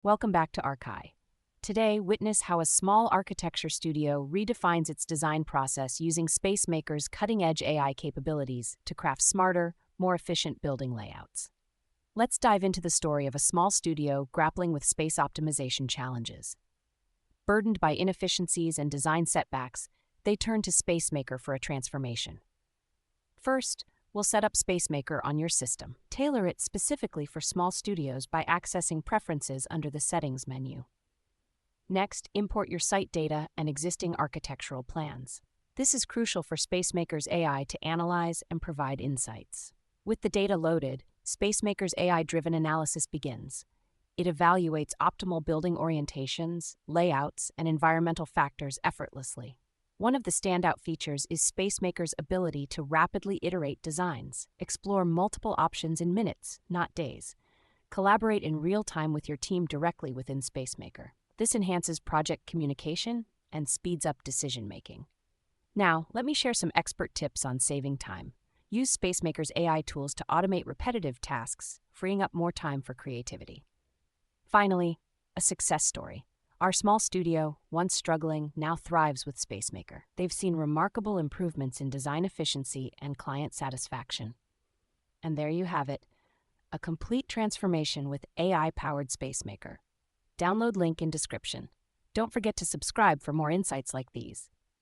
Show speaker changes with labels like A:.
A: Welcome back to Archive. Today, witness how a small architecture studio redefines its design process using Spacemaker's cutting-edge AI capabilities to craft smarter, more efficient building layouts. Let's dive into the story of a small studio grappling with space optimization challenges. Burdened by inefficiencies and design setbacks, they turn to Spacemaker for a transformation. First, we'll set up Spacemaker on your system. Tailor it specifically for small studios by accessing Preferences under the Settings menu. Next, import your site data and existing architectural plans. This is crucial for Spacemaker's AI to analyze and provide insights. With the data loaded, Spacemaker's AI-driven analysis begins. It evaluates optimal building orientations, layouts, and environmental factors effortlessly. One of the standout features is Spacemaker's ability to rapidly iterate designs, explore multiple options in minutes, not days. Collaborate in real time with your team directly within Spacemaker. This enhances project communication and speeds up decision-making. Now, let me share some expert tips on saving time. Use Spacemaker's AI tools to automate repetitive tasks, freeing up more time for creativity. Finally, a success story. Our small studio, once struggling, now thrives with Spacemaker. They've seen remarkable improvements in design efficiency and client satisfaction. And there you have it, a complete transformation with AI-powered Spacemaker. Download link in description. Don't forget to subscribe for more insights like these.